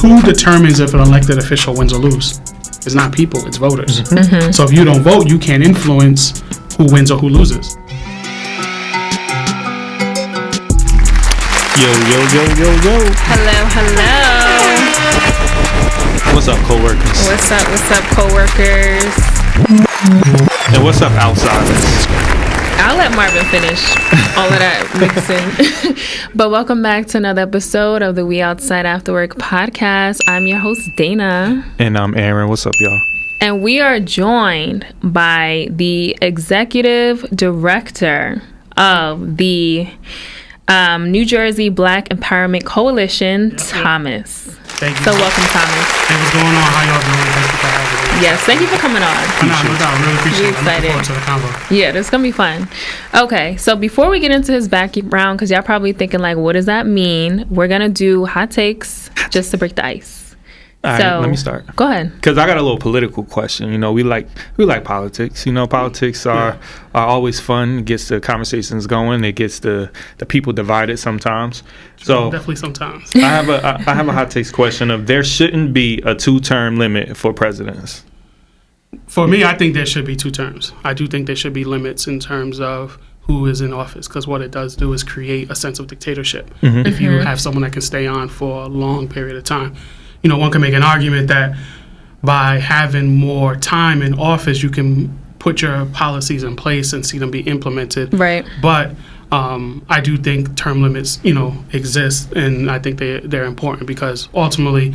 who determines if an elected official wins or loses? It's not people, it's voters. Mm-hmm. So if you don't vote, you can't influence who wins or who loses. Yo. Hello. What's up, co-workers? What's up, co-workers? And what's up, outsiders? I'll let Marvin finish all of that mixing. But welcome back to another episode of the We Outside Afterwork podcast. I'm your host, Dana. And I'm Aaron. What's up, y'all? And we are joined by the executive director of the New Jersey Black Empowerment Coalition, Tomas. Thank you. So welcome, Tomas. Hey, what's going on? How y'all doing? Thank you for having me. Yes, thank you for coming on. No doubt. Really appreciate it. I'm looking forward to the convo. Yeah, this is going to be fun. Okay, so before we get into his background, because y'all probably thinking, like, what does that mean? We're going to do hot takes just to break the ice. All right, let me start. Go ahead. Because I got a little political question. You know, we like politics. You know, politics are always fun. It gets the conversations going. It gets the people divided sometimes. So definitely sometimes. I have a hot takes question of there shouldn't be a 2-term limit for presidents. For me, I think there should be 2 terms. I do think there should be limits in terms of who is in office, because what it does do is create a sense of dictatorship. Mm-hmm. If you have someone that can stay on for a long period of time. You know, one can make an argument that by having more time in office, you can put your policies in place and see them be implemented. Right. But I do think term limits, exist, and I think they're important because ultimately,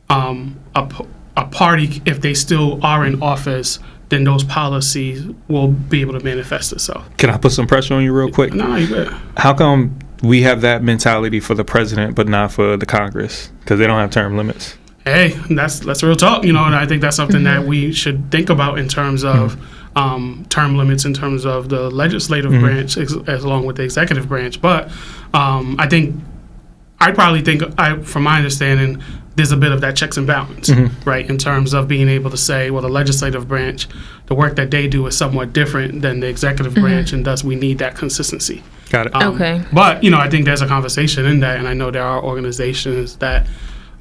a party, if they still are in office, then those policies will be able to manifest itself. Can I put some pressure on you real quick? No, you bet. How come we have that mentality for the president but not for the Congress? Because they don't have term limits. Hey, that's real talk, and I think that's something that we should think about in terms of term limits, in terms of the legislative branch as along with the executive branch. But I probably think, from my understanding, there's a bit of that checks and balance, right, in terms of being able to say, well, the legislative branch, the work that they do is somewhat different than the executive branch, and thus we need that consistency. Got it. Okay. But, I think there's a conversation in that, and I know there are organizations that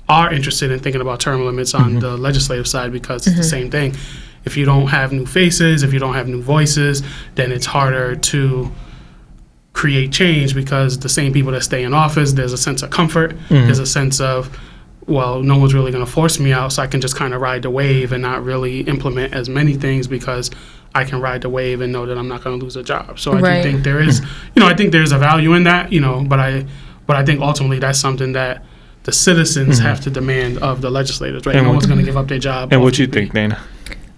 are interested in thinking about term limits on the legislative side because it's the same thing. If you don't have new faces, if you don't have new voices, then it's harder to create change because the same people that stay in office, there's a sense of comfort, there's a sense of, well, no one's really going to force me out, so I can just kind of ride the wave and not really implement as many things because I can ride the wave and know that I'm not going to lose a job. So I do think there is, I think there's a value in that, but I think ultimately that's something that the citizens have to demand of the legislators, right? No one's going to give up their job. And what you think, Dana?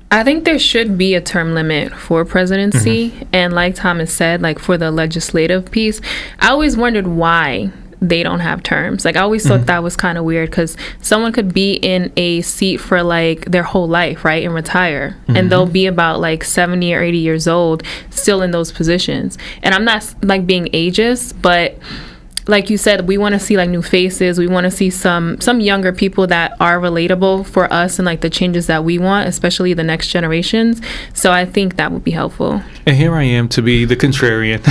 I think there should be a term limit for presidency. And like Thomas said, like for the legislative piece, I always wondered why they don't have terms. Like I always thought that was kind of weird because someone could be in a seat for like their whole life, right, and retire, and they'll be about like 70 or 80 years old still in those positions. And I'm not like being ageist, but like you said, we want to see like new faces. We want to see some younger people that are relatable for us and like the changes that we want, especially the next generations. So I think that would be helpful. And here I am to be the contrarian.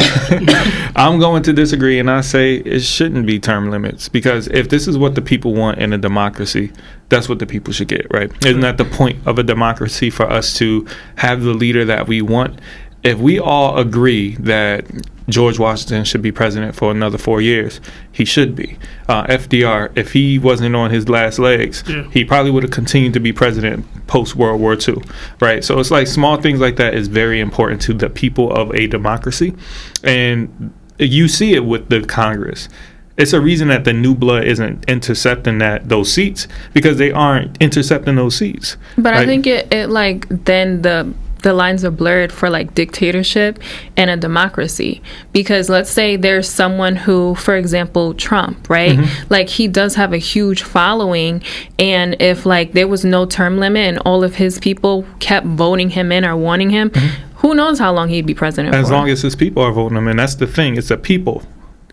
I'm going to disagree, and I say it shouldn't be term limits because if this is what the people want in a democracy, that's what the people should get, right? Isn't that the point of a democracy, for us to have the leader that we want? If we all agree that George Washington should be president for another 4 years, he should be. FDR, if he wasn't on his last legs, he probably would have continued to be president post-World War II, right? So it's like small things like that is very important to the people of a democracy. And you see it with the Congress. It's a reason that the new blood isn't intercepting those seats, because they aren't intercepting those seats. But right? I think it like then the lines are blurred for like dictatorship and a democracy, because let's say there's someone who, for example, Trump, right? Like he does have a huge following, and if like there was no term limit and all of his people kept voting him in or wanting him, who knows how long he'd be president as for. long as his people are voting him in. That's the thing, it's the people.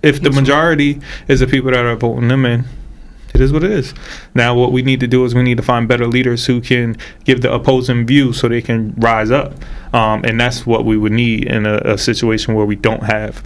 If the majority is the people that are voting them in, it is what it is. Now, what we need to do is we need to find better leaders who can give the opposing view so they can rise up. And that's what we would need in a situation where we don't have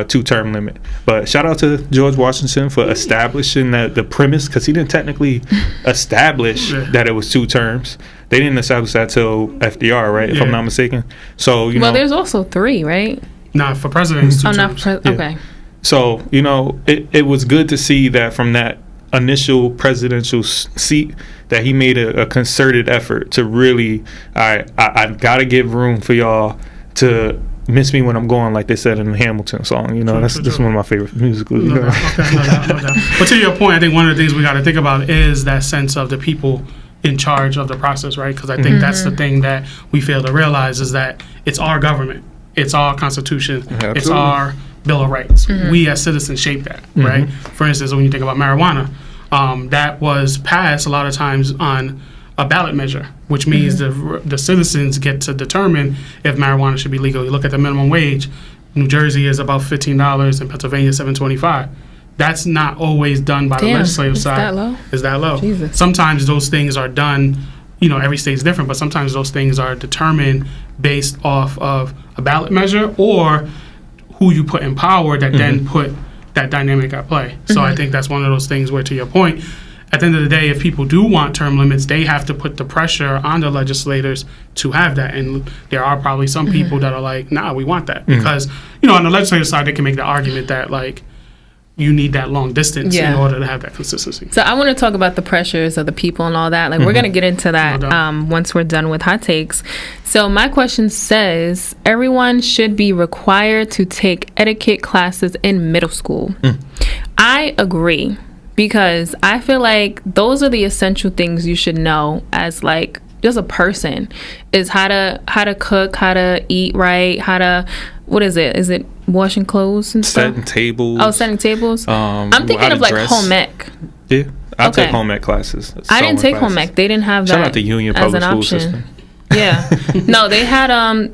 two-term limit. But shout out to George Washington for establishing the premise, because he didn't technically establish that it was 2 terms. They didn't establish that till FDR, right? If I'm not mistaken. So well, there's also 3, right? Not for president. It's 2 terms. Okay. So it was good to see that from that initial presidential seat that he made a concerted effort to really, I gotta give room for y'all to miss me when I'm going, like they said in the Hamilton song. That's one of my favorite musicals. No doubt. But to your point, I think one of the things we got to think about is that sense of the people in charge of the process, right? Because I think that's the thing that we fail to realize, is that it's our government, it's our constitution, it's our Bill of Rights. We as citizens shape that, right? For instance, when you think about marijuana, that was passed a lot of times on a ballot measure, which means the citizens get to determine if marijuana should be legal. You look at the minimum wage. New Jersey is about $15, and Pennsylvania $7.25. That's not always done by the legislative side. That low? Is that low? Jesus. Sometimes those things are done. Every state's different, but sometimes those things are determined based off of a ballot measure or who you put in power that then put that dynamic at play. So I think that's one of those things where, to your point, at the end of the day, if people do want term limits, they have to put the pressure on the legislators to have that. And there are probably some people that are like, nah, we want that. Because, on the legislative side, they can make the argument that, like, you need that long distance in order to have that consistency. So I want to talk about the pressures of the people and all that. Like, we're going to get into that once we're done with hot takes. So my question says, everyone should be required to take etiquette classes in middle school. I agree, because I feel like those are the essential things you should know as, like, just a person, is how to cook, how to eat right, how to, what is it? Is it washing clothes and stuff? Setting tables. Oh, setting tables. I'm thinking of like home ec. Yeah, I take home ec classes. I didn't take home ec. They didn't have that. Shout out to Union Public School System. Yeah. No, they had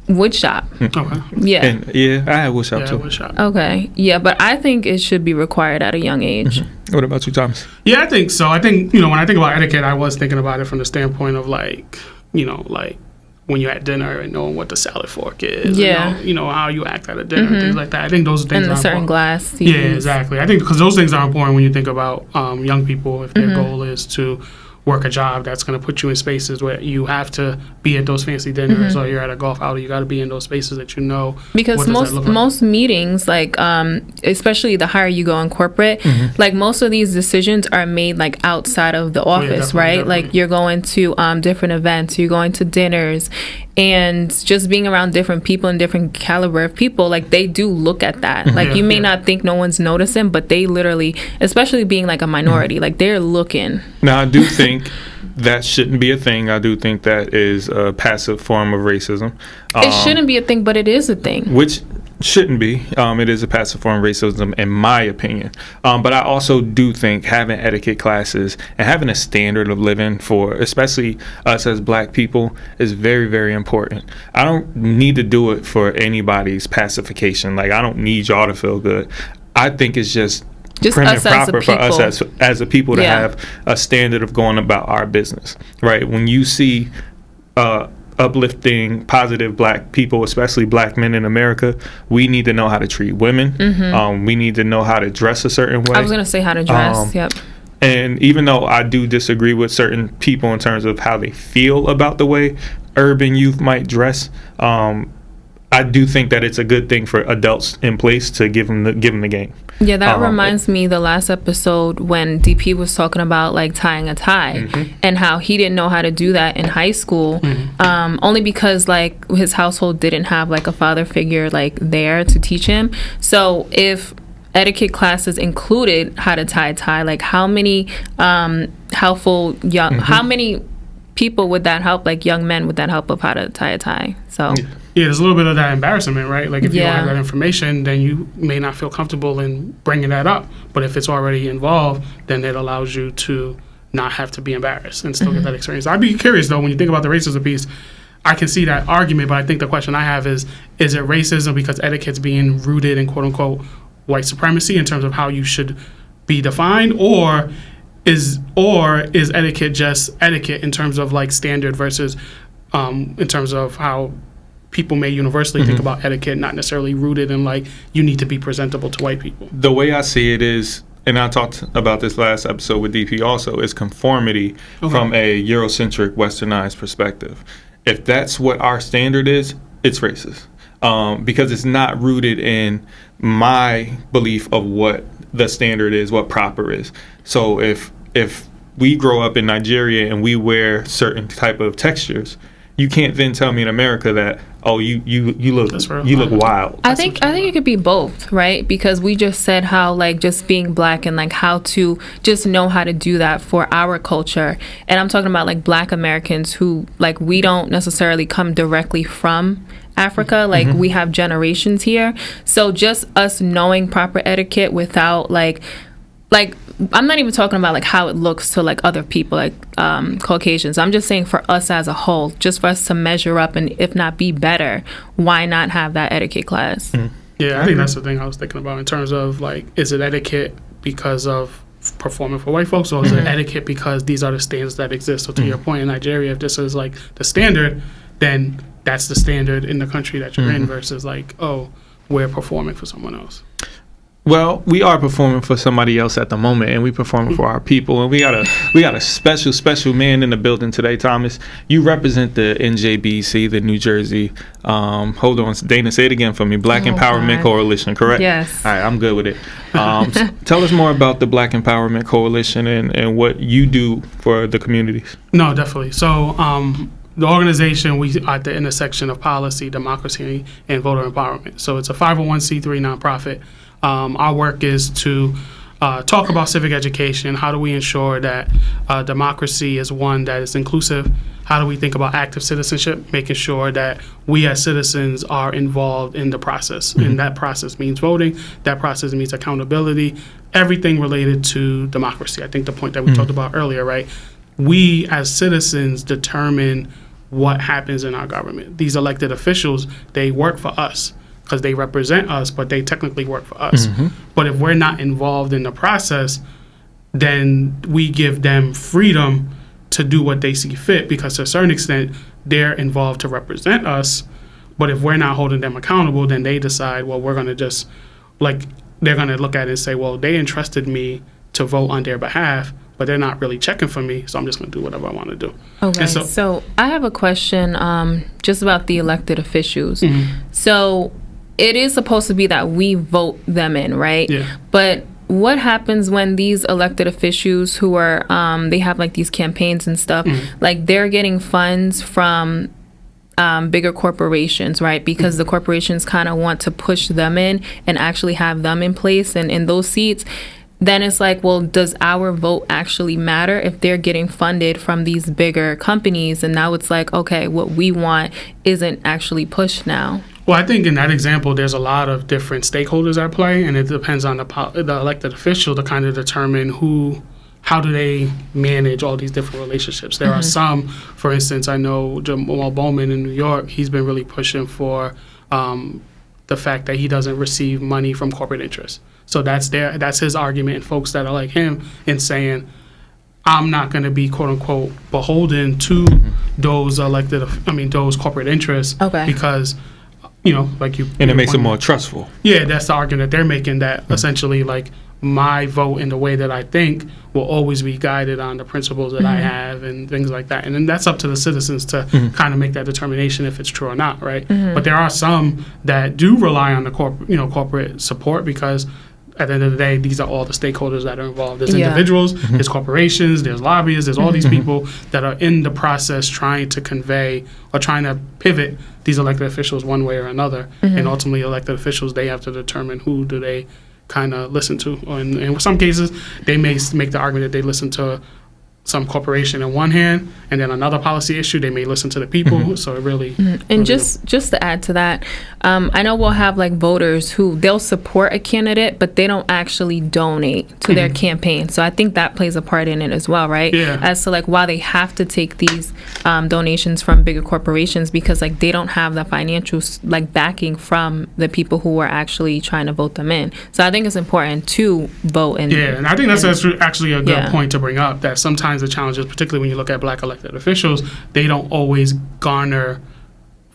wood shop. Okay. Yeah. And, I had wood shop too. Wood shop. Okay. Yeah, but I think it should be required at a young age. What about you, Thomas? Yeah, I think so. I think, when I think about etiquette, I was thinking about it from the standpoint of, like, like when you're at dinner and knowing what the salad fork is. Yeah. And how you act at a dinner and things like that. I think those are things and that a certain important. glass. Yeah, exactly. I think because those things are important when you think about young people, if their goal is to work a job that's going to put you in spaces where you have to be at those fancy dinners or you're at a golf outing, you got to be in those spaces that because most meetings, like especially the higher you go in corporate, like most of these decisions are made like outside of the office, right? Definitely. Like you're going to different events, you're going to dinners, and just being around different people and different caliber of people, like they do look at that. Like you may not think no one's noticing, but they literally, especially being like a minority, like they're looking. Now I do think that shouldn't be a thing. I do think that is a passive form of racism. It shouldn't be a thing, but it is a thing. Which shouldn't be. It is a passive form of racism, in my opinion. But I also do think having etiquette classes and having a standard of living for, especially us as Black people, is very, very important. I don't need to do it for anybody's pacification. Like, I don't need y'all to feel good. I think it's just prim and proper for us as a people to have a standard of going about our business, right? When you see uplifting, positive Black people, especially Black men in America, we need to know how to treat women. We need to know how to dress a certain way. I was going to say how to dress, yep. And even though I do disagree with certain people in terms of how they feel about the way urban youth might dress, I do think that it's a good thing for adults in place to give them the game. Yeah, that reminds me the last episode when DP was talking about like tying a tie and how he didn't know how to do that in high school, only because like his household didn't have like a father figure like there to teach him. So if etiquette classes included how to tie a tie, like how many how many people would that help, like young men would that help of how to tie a tie? So yeah, there's a little bit of that embarrassment, right? Like if you don't have that information, then you may not feel comfortable in bringing that up. But if it's already involved, then it allows you to not have to be embarrassed and still get that experience. I'd be curious though, when you think about the racism piece, I can see that argument, but I think the question I have is it racism because etiquette's being rooted in quote unquote white supremacy in terms of how you should be defined, or is etiquette just etiquette in terms of like standard versus in terms of how people may universally think about etiquette, not necessarily rooted in like you need to be presentable to white people. The way I see it is, and I talked about this last episode with DP also, is conformity from a Eurocentric, westernized perspective. If that's what our standard is, it's racist. Because it's not rooted in my belief of what the standard is, what proper is. So if we grow up in Nigeria and we wear certain type of textures, you can't then tell me in America that, oh, you look wild. I think it could be both, right? Because we just said how like just being black and like how to just know how to do that for our culture. And I'm talking about like Black Americans who like we don't necessarily come directly from Africa, like we have generations here. So just us knowing proper etiquette without like I'm not even talking about like how it looks to like other people, like Caucasians. I'm just saying for us as a whole, just for us to measure up and if not be better, why not have that etiquette class? Yeah, I think that's the thing I was thinking about in terms of like, is it etiquette because of performing for white folks, or is it etiquette because these are the standards that exist? So to your point, in Nigeria, if this is like the standard, then that's the standard in the country that you're in versus like, oh, we're performing for someone else. Well, we are performing for somebody else at the moment, and we performing for our people. And we got a special man in the building today, Thomas. You represent the NJBEC, the New Jersey. Hold on, Dana, say it again for me. Black Empowerment Coalition, correct? Yes. All right, I'm good with it. Tell us more about the Black Empowerment Coalition and what you do for the communities. No, definitely. So the organization, we are at the intersection of policy, democracy, and voter empowerment. So it's a 501c3 nonprofit. Our work is to talk about civic education. How do we ensure that democracy is one that is inclusive? How do we think about active citizenship, making sure that we as citizens are involved in the process? And that process means voting. That process means accountability, everything related to democracy. I think the point that we talked about earlier, right? We as citizens determine what happens in our government. These elected officials, they work for us, because they represent us, but they technically work for us. But if we're not involved in the process, then we give them freedom to do what they see fit, because to a certain extent, they're involved to represent us. But if we're not holding them accountable, then they decide, well, we're going to just, like, they're going to look at it and say, well, they entrusted me to vote on their behalf, but they're not really checking for me, so I'm just going to do whatever I want to do. Okay, so I have a question just about the elected officials. So it is supposed to be that we vote them in, right? Yeah. But what happens when these elected officials who are, they have like these campaigns and stuff, like they're getting funds from bigger corporations, right? Because the corporations kind of want to push them in and actually have them in place and in those seats. Then it's like, well, does our vote actually matter if they're getting funded from these bigger companies? And now it's like, okay, what we want isn't actually pushed now. Well, I think in that example, there's a lot of different stakeholders at play, and it depends on the elected official to kind of determine how do they manage all these different relationships. There are some, for instance, I know Jamal Bowman in New York, he's been really pushing for the fact that he doesn't receive money from corporate interests. So that's his argument, and folks that are like him in saying, I'm not going to be quote unquote beholden to those those corporate interests, because like you. And it makes it more trustful. Yeah, that's the argument that they're making, that essentially like my vote in the way that I think will always be guided on the principles that I have and things like that. And then that's up to the citizens to kind of make that determination if it's true or not, right? But there are some that do rely on the corporate support, because at the end of the day, these are all the stakeholders that are involved. There's individuals, there's corporations, there's lobbyists, there's all these people that are in the process trying to convey or trying to pivot these elected officials one way or another. And ultimately, elected officials, they have to determine who do they kind of listen to. And in some cases, they may make the argument that they listen to some corporation in one hand, and then another policy issue, they may listen to the people. So it really and just to add to that, I know we'll have like voters who they'll support a candidate, but they don't actually donate to their campaign. So I think that plays a part in it as well, right? As to like why they have to take these donations from bigger corporations, because like they don't have the financial like backing from the people who are actually trying to vote them in. So I think it's important to vote in. And I think that's actually a good point to bring up, that sometimes the challenges, particularly when you look at Black elected officials, they don't always garner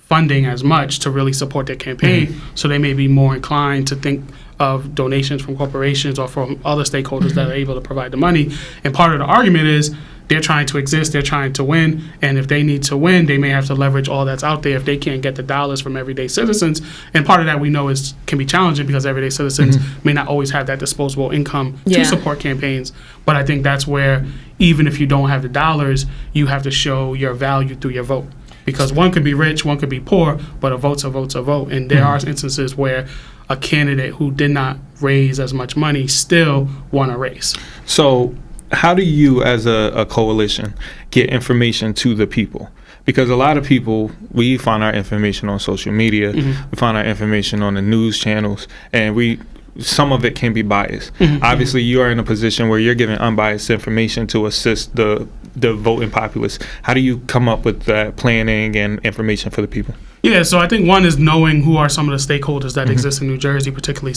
funding as much to really support their campaign. So they may be more inclined to think of donations from corporations or from other stakeholders that are able to provide the money. And part of the argument is they're trying to exist, they're trying to win, and if they need to win, they may have to leverage all that's out there if they can't get the dollars from everyday citizens. And part of that we know can be challenging because everyday citizens may not always have that disposable income to support campaigns. But I think that's where, even if you don't have the dollars, you have to show your value through your vote. Because one could be rich, one could be poor, but a vote's a vote's a vote. And there are instances where a candidate who did not raise as much money still won a race. So how do you, as a coalition, get information to the people? Because a lot of people, we find our information on social media, we find our information on the news channels, and some of it can be biased. Obviously, you are in a position where you're giving unbiased information to assist the voting populace. How do you come up with that planning and information for the people? Yeah, so I think one is knowing who are some of the stakeholders that exist in New Jersey, particularly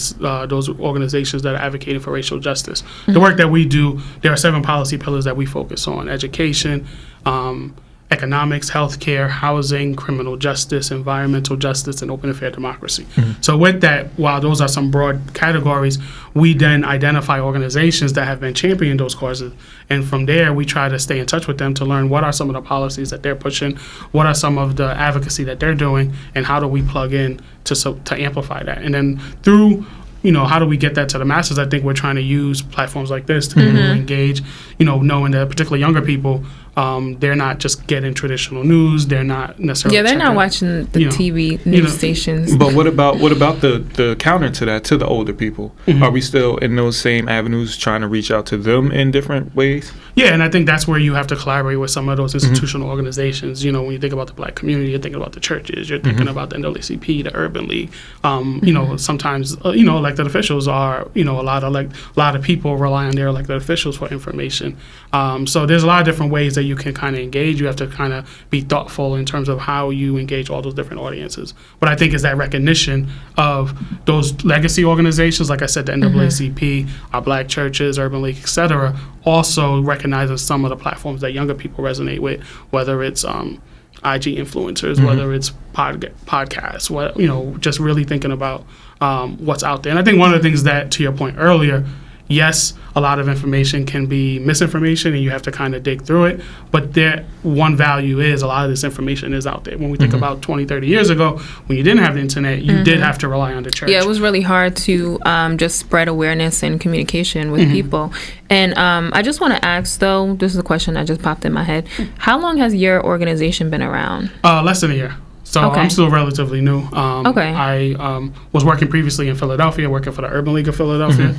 those organizations that are advocating for racial justice. The work that we do, there are 7 policy pillars that we focus on: education, economics, healthcare, housing, criminal justice, environmental justice, and open and fair democracy. So with that, while those are some broad categories, we then identify organizations that have been championing those causes. And from there, we try to stay in touch with them to learn what are some of the policies that they're pushing, what are some of the advocacy that they're doing, and how do we plug in to amplify that. And then through how do we get that to the masses? I think we're trying to use platforms like this to engage, knowing that particularly younger people, they're not just getting traditional news. They're not necessarily. Yeah, they're not watching the TV news stations. But what about the counter to that, to the older people? Are we still in those same avenues trying to reach out to them in different ways? Yeah, and I think that's where you have to collaborate with some of those institutional organizations. When you think about the Black community, you're thinking about the churches, you're thinking about the NJBEC, the Urban League. Sometimes elected officials are a lot of people rely on their elected officials for information. So there's a lot of different ways that you can kind of engage. You have to kind of be thoughtful in terms of how you engage all those different audiences. But I think it's that recognition of those legacy organizations, like I said, the NAACP, our Black churches, Urban League, etc., also recognizes some of the platforms that younger people resonate with, whether it's IG influencers, whether it's podcasts, just really thinking about what's out there. And I think one of the things that, to your point earlier, yes, a lot of information can be misinformation and you have to kind of dig through it. But one value is a lot of this information is out there. When we think about 20, 30 years ago, when you didn't have the internet, you did have to rely on the church. Yeah, it was really hard to just spread awareness and communication with people. And I just want to ask, though, this is a question that just popped in my head. How long has your organization been around? Less than a year. So I'm still relatively new. I was working previously in Philadelphia, working for the Urban League of Philadelphia.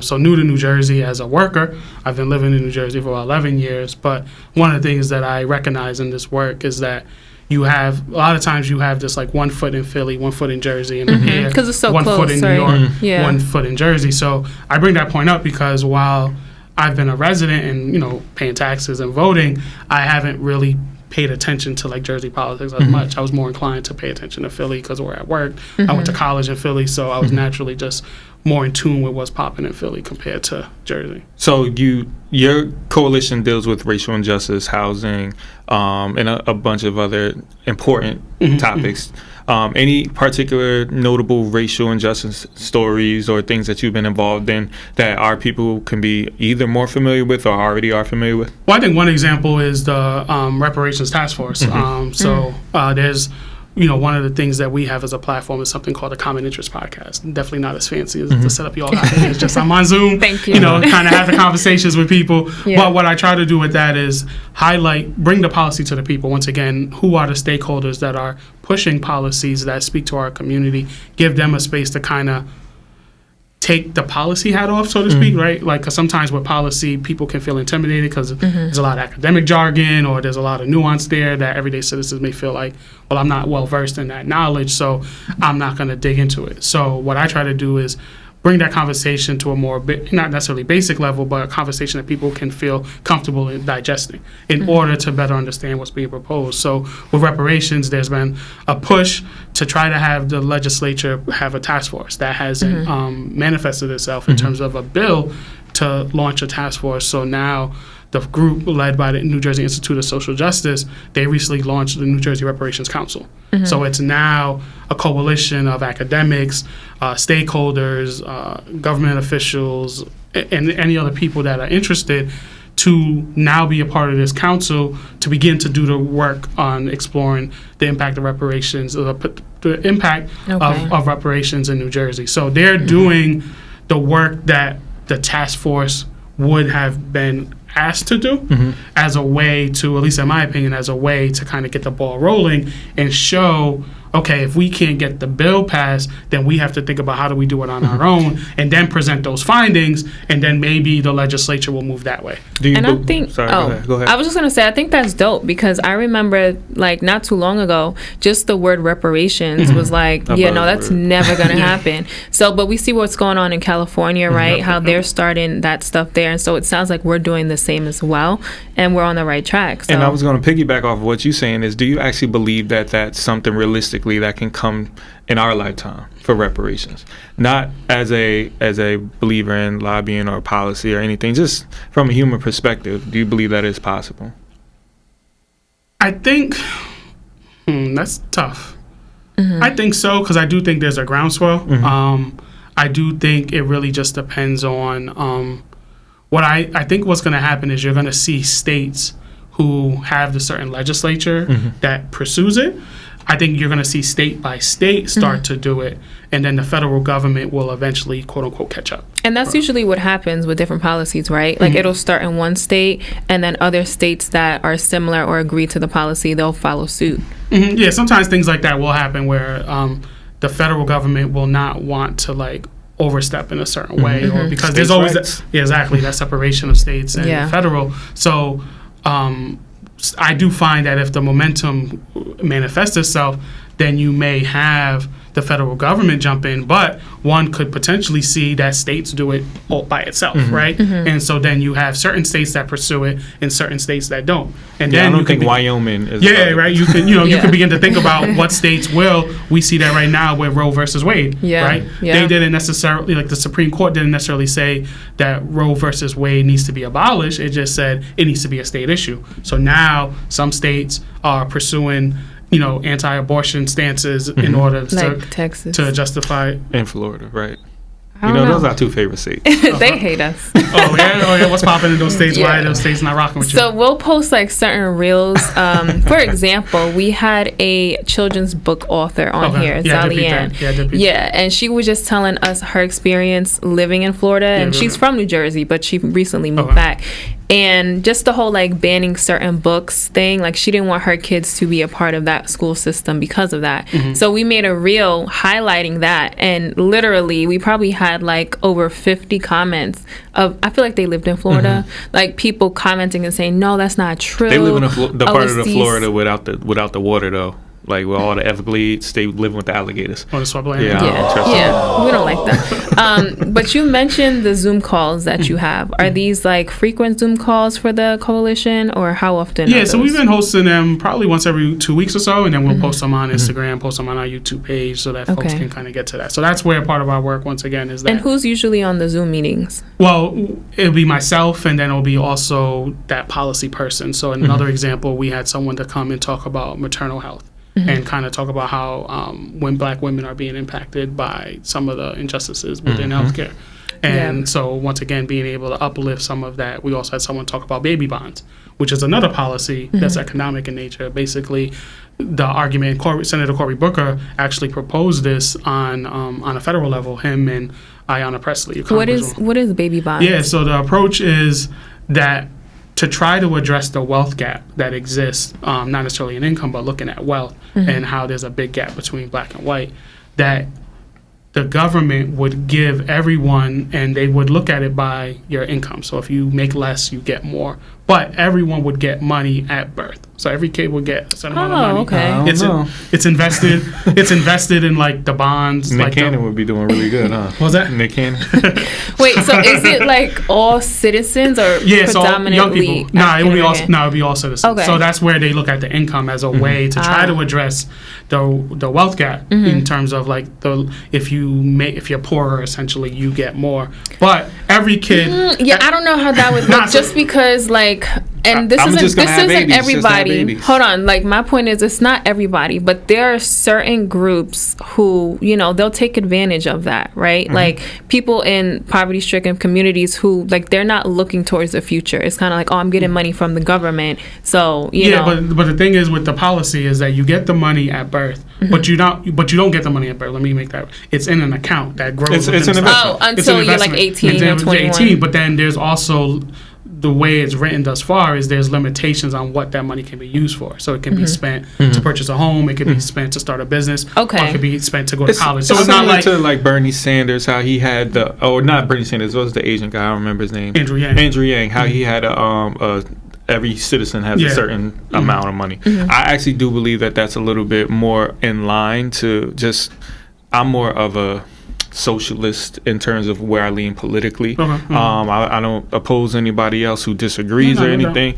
So new to New Jersey as a worker. I've been living in New Jersey for 11 years. But one of the things that I recognize in this work is that a lot of times you have just like 1 foot in Philly, 1 foot in Jersey, and here, because it's so 1 close, foot in New York, 1 foot in Jersey. So I bring that point up because while I've been a resident and, paying taxes and voting, I haven't really paid attention to Jersey politics as much. I was more inclined to pay attention to Philly because of where I worked. I went to college in Philly, so I was naturally just more in tune with what's popping in Philly compared to Jersey. So your coalition deals with racial injustice, housing, and a bunch of other important topics. Any particular notable racial injustice stories or things that you've been involved in that our people can be either more familiar with or already are familiar with? Well, I think one example is the Reparations Task Force. There's one of the things that we have as a platform is something called a Common Interest Podcast. Definitely not as fancy as the setup you all got. It's just I'm on Zoom, Thank you. Kind of having conversations with people. Yeah. But what I try to do with that is bring the policy to the people. Once again, who are the stakeholders that are pushing policies that speak to our community, give them a space to kind of take the policy hat off, so to speak, right? Because sometimes with policy, people can feel intimidated because there's a lot of academic jargon or there's a lot of nuance there that everyday citizens may feel like, well, I'm not well versed in that knowledge, so I'm not going to dig into it. So what I try to do is bring that conversation to a more, not necessarily basic level, but a conversation that people can feel comfortable in digesting in order to better understand what's being proposed. So with reparations, there's been a push to try to have the legislature have a task force that hasn't manifested itself in terms of a bill to launch a task force. So now the group led by the New Jersey Institute of Social Justice, they recently launched the New Jersey Reparations Council. So it's now a coalition of academics, stakeholders, government officials, and any other people that are interested to now be a part of this council to begin to do the work on exploring the impact of reparations, the impact of reparations in New Jersey. So they're doing the work that the task force would have been asked to do as a way to, at least in my opinion, as a way to kind of get the ball rolling and show, okay, if we can't get the bill passed, then we have to think about how do we do it on our own, and then present those findings, and then maybe the legislature will move that way. I think, sorry, go ahead. I was just going to say, I think that's dope, because I remember, like, not too long ago, just the word reparations was like, that's never going to happen. So, but we see what's going on in California, right? How they're starting that stuff there. And so it sounds like we're doing the same as well, and we're on the right track. So. And I was going to piggyback off of what you're saying is, do you actually believe that that's something realistically that can come in our lifetime for reparations? Not as a believer in lobbying or policy or anything, just from a human perspective, do you believe that is possible? I think that's tough. I think so, because I do think there's a groundswell. I do think it really just depends on what I think what's going to happen is you're going to see states who have the certain legislature that pursues it. I think you're going to see state by state start to do it, and then the federal government will eventually, quote unquote, catch up. And that's usually what happens with different policies, right? Like it'll start in one state, and then other states that are similar or agree to the policy, they'll follow suit. Yeah, sometimes things like that will happen where the federal government will not want to like overstep in a certain way, or because States' there's always rights. that separation of states and federal. So I do find that if the momentum manifests itself, then you may have the federal government jump in, but one could potentially see that states do it all by itself, right? And so then you have certain states that pursue it and certain states that don't. And then I don't think Wyoming is. Right. You can you can begin to think about what states will. We see that right now with Roe versus Wade, right? They didn't necessarily, like the Supreme Court didn't necessarily say that Roe versus Wade needs to be abolished. It just said it needs to be a state issue. So now some states are pursuing anti-abortion stances in order like Texas. to justify. In Florida, right? I don't know. Those are our two favorite states. They hate us. Oh yeah. What's popping in those states? Why are those states not rocking with you? So we'll post like certain reels. For example, we had a children's book author on here, Zalianne. Yeah, and she was just telling us her experience living in Florida, and she's from New Jersey, but she recently moved back. And just the whole like banning certain books thing, like she didn't want her kids to be a part of that school system because of that. So we made a reel highlighting that, and literally we probably had like over 50 comments of, I feel like they lived in Florida, like people commenting and saying, no, that's not true. They live in the part of the Florida without the water though. Like with all the Everglades, they living with the alligators. Oh, the swampland. Yeah, we don't like that. But you mentioned the Zoom calls that you have. Are these like frequent Zoom calls for the coalition, or how often? Yeah, so we've been hosting them probably once every 2 weeks or so, and then we'll post them on Instagram, post them on our YouTube page, so that folks can kind of get to that. So that's where part of our work, once again, is that. And who's usually on the Zoom meetings? Well, it'll be myself, and then it'll be also that policy person. So in another example, we had someone to come and talk about maternal health. And kind of talk about how when Black women are being impacted by some of the injustices within healthcare. And so once again, being able to uplift some of that. We also had someone talk about baby bonds, which is another policy that's economic in nature. Basically, the argument, Senator Cory Booker actually proposed this on a federal level, him and Ayanna Pressley. What is baby bonds? Yeah, so the approach is that to try to address the wealth gap that exists, not necessarily in income, but looking at wealth and how there's a big gap between Black and white, that the government would give everyone, and they would look at it by your income. So if you make less, you get more. But everyone would get money at birth. So every kid would get a certain amount of money. Okay. I don't know. It's invested. It's invested in like the bonds. Nick like Cannon would be doing really good, huh? What was that? Nick Cannon. Wait, so is it like all citizens or Yeah, so predominantly young people. Nah, it would be all. African-American? No, it would be all citizens. Okay. So that's where they look at the income as a way to try to address the wealth gap in terms of like if you're poorer, essentially you get more. But every kid. Yeah, I don't know how that would look. Just because like, and this I'm isn't just gonna have babies, just have everybody. babies. Hold on, like my point is, it's not everybody, but there are certain groups who, you know, they'll take advantage of that, right? Like people in poverty-stricken communities who, like, they're not looking towards the future. It's kind of like, oh, I'm getting money from the government, so you know. But the thing is with the policy is that you get the money at birth, but you don't get the money at birth. Let me make that. It's in an account that grows. It's an within investment. Oh, until you're like 18 or 21. But then there's also the way it's written thus far is there's limitations on what that money can be used for. So it can be spent to purchase a home. It could be spent to start a business. Okay. Or it could be spent to go to college. So it's it's not similar like to like Bernie Sanders, how he had not Bernie Sanders, what was the Asian guy? I don't remember his name. Andrew Yang. How he had every citizen has a certain amount of money. I actually do believe that that's a little bit more in line to just. I'm more of a socialist in terms of where I lean politically. I don't oppose anybody else who disagrees or anything.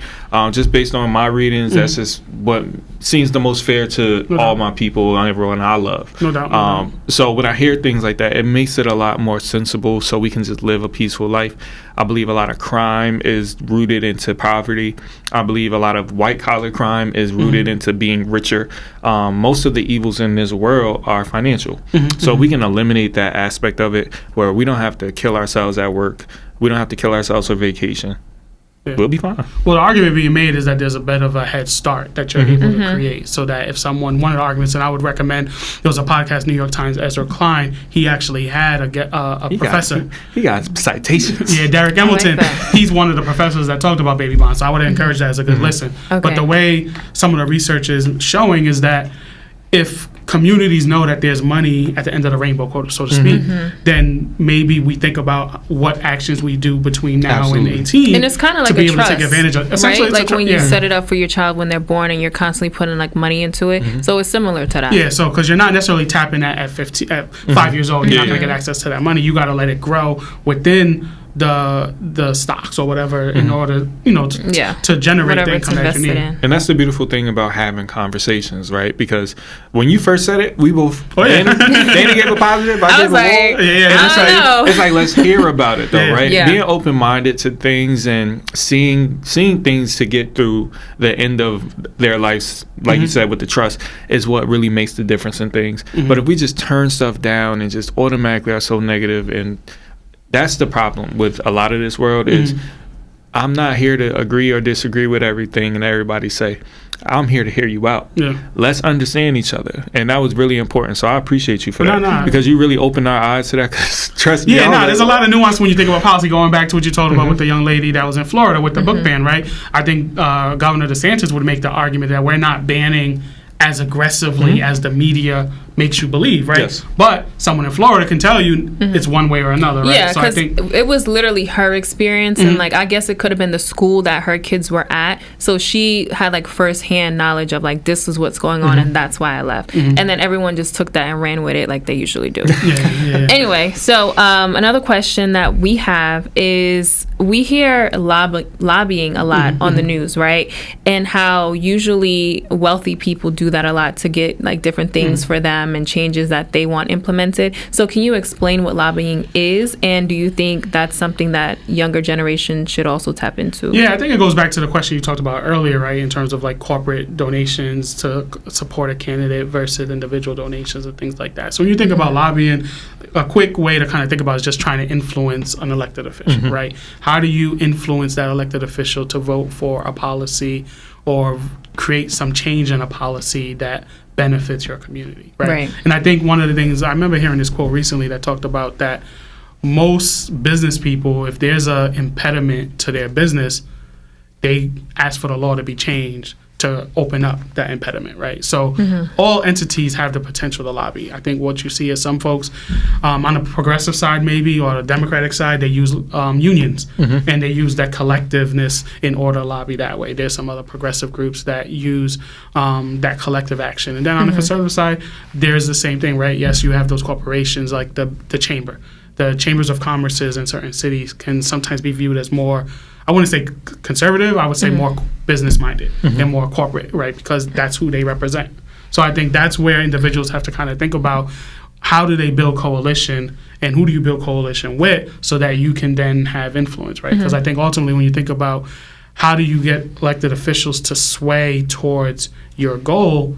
Just based on my readings, that's just what seems the most fair to all my people and everyone I love. No doubt. So when I hear things like that, it makes it a lot more sensible so we can just live a peaceful life. I believe a lot of crime is rooted into poverty. I believe a lot of white collar crime is rooted into being richer. Most of the evils in this world are financial. So we can eliminate that aspect of it where we don't have to kill ourselves at work. We don't have to kill ourselves for vacation. We'll be fine. Well, the argument being made is that there's a bit of a head start that you're able to create, so that if one of the arguments, and I would recommend, there was a podcast, New York Times, Ezra Klein, he actually had a professor. He got citations. Yeah, Derek Hamilton. that. He's one of the professors that talked about baby bonds. So I would encourage that as a good listen. Okay. But the way some of the research is showing is that if communities know that there's money at the end of the rainbow, quote, so to speak, then maybe we think about what actions we do between now and 18. And it's kind of like to be a able trust, to take advantage of. right? Essentially, it's Like when you set it up for your child when they're born and you're constantly putting like money into it. So it's similar to that. Yeah, so because you're not necessarily tapping that at 5 years old, you're not going to get access to that money. You got to let it grow within the stocks or whatever in order, to generate Whatever the it's income that you invested need. in. And that's the beautiful thing about having conversations, right? Because when you first said it, we both Dana gave a positive, I gave was a like, wall. I don't know. It's like, let's hear about it, though, right? Yeah. Being open-minded to things and seeing things to get through the end of their lives, like you said, with the trust, is what really makes the difference in things. But if we just turn stuff down and just automatically are so negative, and that's the problem with a lot of this world is I'm not here to agree or disagree with everything and everybody say. I'm here to hear you out. Yeah. Let's understand each other. And that was really important. So I appreciate you for that. No. Because you really opened our eyes to that. 'Cause trust me. There's a lot of nuance when you think about policy, going back to what you told about with the young lady that was in Florida with the book ban, right? I think Governor DeSantis would make the argument that we're not banning as aggressively as the media makes you believe, right? Yes. But someone in Florida can tell you it's one way or another, right? Yeah, So I because think it was literally her experience, and like I guess it could have been the school that her kids were at. So she had like firsthand knowledge of like this is what's going on, and that's why I left. And then everyone just took that and ran with it like they usually do. yeah. Anyway, so another question that we have is we hear lobbying a lot on the news, right? And how usually wealthy people do that a lot to get like different things for them and changes that they want implemented. So can you explain what lobbying is, and do you think that's something that younger generation should also tap into? Yeah, I think it goes back to the question you talked about earlier, right? In terms of like corporate donations to support a candidate versus individual donations and things like that. So when you think about lobbying, a quick way to kind of think about it is just trying to influence an elected official, right? How do you influence that elected official to vote for a policy or create some change in a policy that benefits your community, right? And I think one of the things, I remember hearing this quote recently that talked about that most business people, if there's a impediment to their business, they ask for the law to be changed to open up that impediment, right? So all entities have the potential to lobby. I think what you see is some folks on the progressive side maybe, or the Democratic side, they use unions, and they use that collectiveness in order to lobby that way. There's some other progressive groups that use that collective action. And then on the conservative side, there's the same thing, right? Yes, you have those corporations like the chamber. The chambers of commerces in certain cities can sometimes be viewed as more, I wouldn't say conservative, I would say more business-minded and more corporate, right? Because that's who they represent. So I think that's where individuals have to kind of think about how do they build coalition and who do you build coalition with so that you can then have influence, right? Because I think ultimately when you think about how do you get elected officials to sway towards your goal,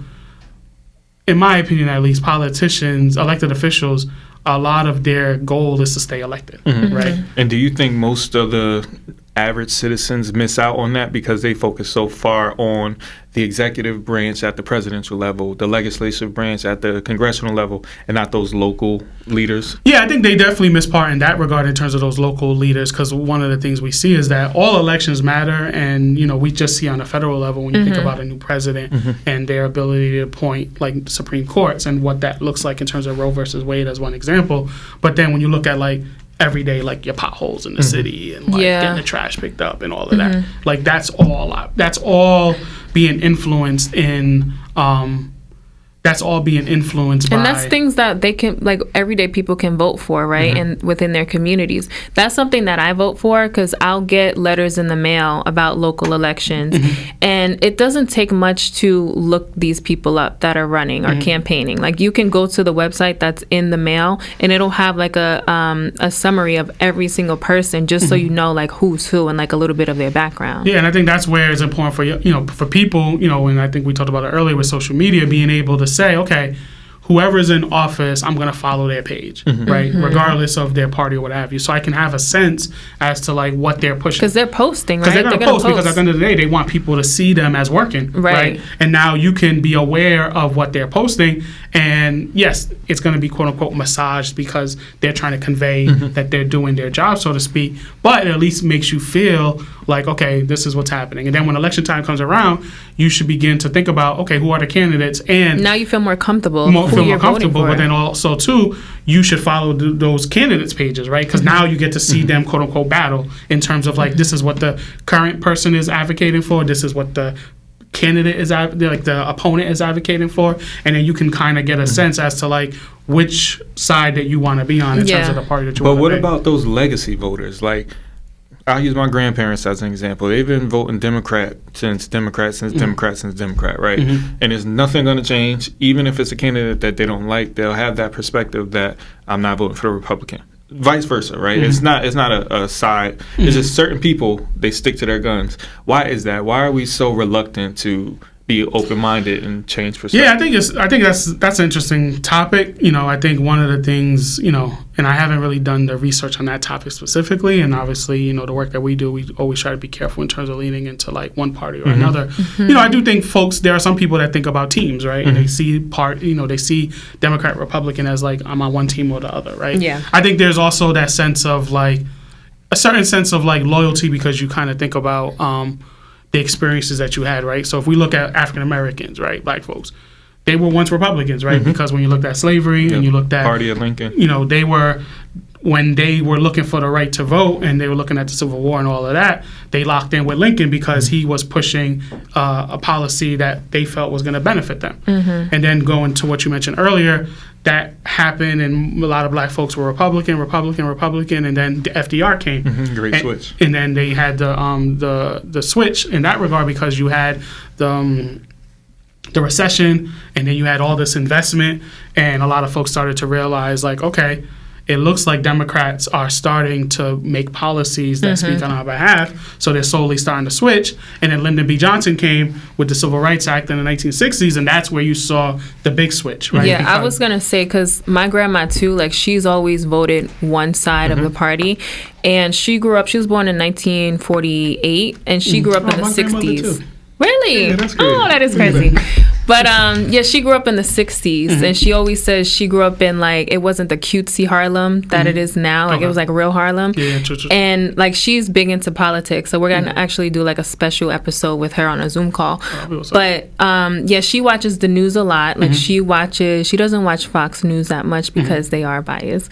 in my opinion at least, politicians, elected officials, a lot of their goal is to stay elected, right? And do you think most of the average citizens miss out on that because they focus so far on the executive branch at the presidential level, the legislative branch at the congressional level, and not those local leaders? Yeah, I think they definitely miss part in that regard in terms of those local leaders, because one of the things we see is that all elections matter, and we just see on a federal level when you think about a new president and their ability to appoint like Supreme Courts and what that looks like in terms of Roe versus Wade as one example. But then when you look at like every day, like your potholes in the city and like getting the trash picked up and all of that, like that's all being influenced in by, and that's things that they can, like, everyday people can vote for, right? And within their communities, that's something that I vote for, because I'll get letters in the mail about local elections, and it doesn't take much to look these people up that are running or campaigning. Like, you can go to the website that's in the mail and it'll have like a summary of every single person, just so you know like who's who and like a little bit of their background. Yeah, and I think that's where it's important for for people, and I think we talked about it earlier with social media, being able to say, okay, whoever's in office, I'm going to follow their page, right? Regardless of their party or what have you. So I can have a sense as to like what they're pushing. Because they're posting, right? Because they're going to post, because at the end of the day, they want people to see them as working, right? And now you can be aware of what they're posting. And yes, it's going to be quote unquote massaged because they're trying to convey that they're doing their job, so to speak. But it at least makes you feel like, okay, this is what's happening. And then when election time comes around, you should begin to think about, okay, who are the candidates? And now you feel more comfortable. But then also too, you should follow those candidates' pages, right? Because now you get to see them quote unquote battle in terms of like, this is what the current person is advocating for, this is what the candidate is like the opponent is advocating for, and then you can kind of get a sense as to like which side that you want to be on in terms of the party that you want to be. But what about those legacy voters? Like, I'll use my grandparents as an example. They've been voting Democrat, right? And there's nothing going to change. Even if it's a candidate that they don't like, they'll have that perspective that I'm not voting for the Republican. Vice versa, right? It's not a side. It's just certain people, they stick to their guns. Why is that? Why are we so reluctant to be open-minded and change perspective? Yeah, I think that's an interesting topic. I think one of the things, and I haven't really done the research on that topic specifically, and obviously, the work that we do, we always try to be careful in terms of leaning into like one party or another. I do think there are some people that think about teams, right? And they see they see Democrat, Republican as like, I'm on one team or the other, right? Yeah. I think there's also that sense of like, a certain sense of like loyalty, because you kind of think about, the experiences that you had, right? So if we look at African Americans, right, black folks, they were once Republicans, right? Because when you looked at slavery and you looked at Party of Lincoln, they were, when they were looking for the right to vote and they were looking at the Civil War and all of that, they locked in with Lincoln because he was pushing a policy that they felt was going to benefit them. And then going to what you mentioned earlier, that happened, and a lot of black folks were Republican, and then the FDR came. Great switch. And then they had the switch in that regard, because you had the recession, and then you had all this investment, and a lot of folks started to realize, like, okay, it looks like Democrats are starting to make policies that speak on our behalf, so they're slowly starting to switch. And then Lyndon B. Johnson came with the Civil Rights Act in the 1960s, and that's where you saw the big switch, right? Yeah, I was going to say, because my grandma, too, like, she's always voted one side of the party, and she was born in 1948, and she grew up in the 60s. Really? Yeah, that's crazy. Oh, that is crazy. But yeah, she grew up in the 60s, and she always says she grew up in, like, it wasn't the cutesy Harlem that it is now. Like, it was like real Harlem. Yeah, true. And like, she's big into politics, so we're gonna actually do like a special episode with her on a Zoom call. But yeah, she watches the news a lot. Like, she doesn't watch Fox News that much because they are biased.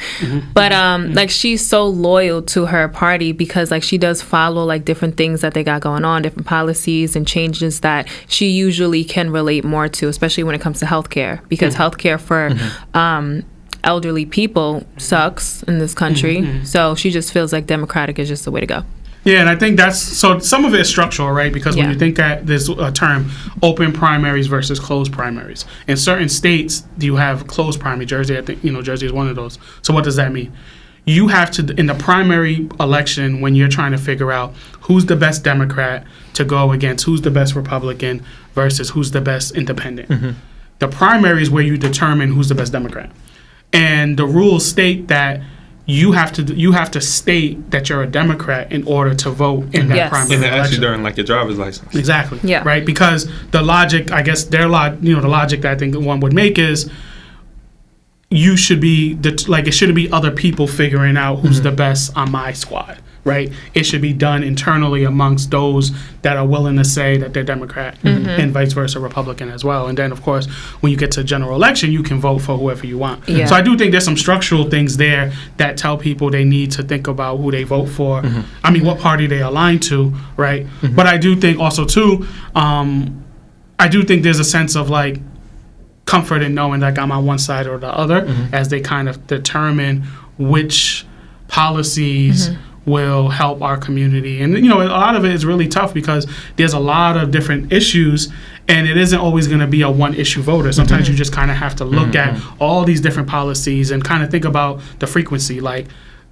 But like, she's so loyal to her party because, like, she does follow like different things that they got going on, different policies and changes that she usually can relate more to, especially when it comes to healthcare, because healthcare for elderly people sucks in this country. So she just feels like Democratic is just the way to go. Yeah, and I think that's, so some of it is structural, right? Because when you think that there's a term, open primaries versus closed primaries. In certain states, you have closed primary. Jersey, I think, Jersey is one of those. So what does that mean? You have to, in the primary election, when you're trying to figure out who's the best Democrat to go against, who's the best Republican versus who's the best independent. The primary is where you determine who's the best Democrat. And the rules state that you have to state that you're a Democrat in order to vote in that primary and election. actually during like your driver's license. Exactly. Yeah. Right. Because the logic, I guess, the logic that I think one would make is you should be it shouldn't be other people figuring out who's the best on my squad. Right. It should be done internally amongst those that are willing to say that they're Democrat and vice versa, Republican as well. And then, of course, when you get to general election, you can vote for whoever you want. Yeah. So I do think there's some structural things there that tell people they need to think about who they vote for. I mean, what party they align to. Right. But I do think also, too, I do think there's a sense of like comfort in knowing like I'm on one side or the other as they kind of determine which policies will help our community. And, a lot of it is really tough because there's a lot of different issues and it isn't always going to be a one issue voter. Sometimes you just kind of have to look at all these different policies and kind of think about the frequency. Like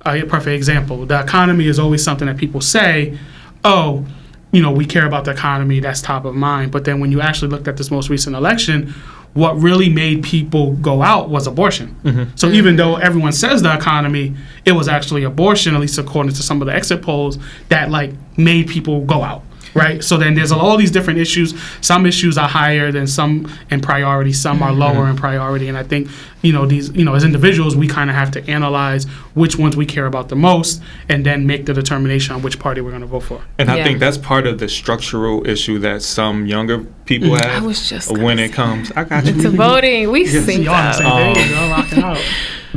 a perfect example, the economy is always something that people say, oh, we care about the economy, that's top of mind. But then when you actually looked at this most recent election, what really made people go out was abortion. So even though everyone says the economy, it was actually abortion, at least according to some of the exit polls, that like made people go out. Right. So then there's all these different issues. Some issues are higher than some in priority. Some are lower in priority. And I think, these, as individuals, we kind of have to analyze which ones we care about the most and then make the determination on which party we're going to vote for. And I think that's part of the structural issue that some younger people have I was just when it comes. I got you. to voting. We think that.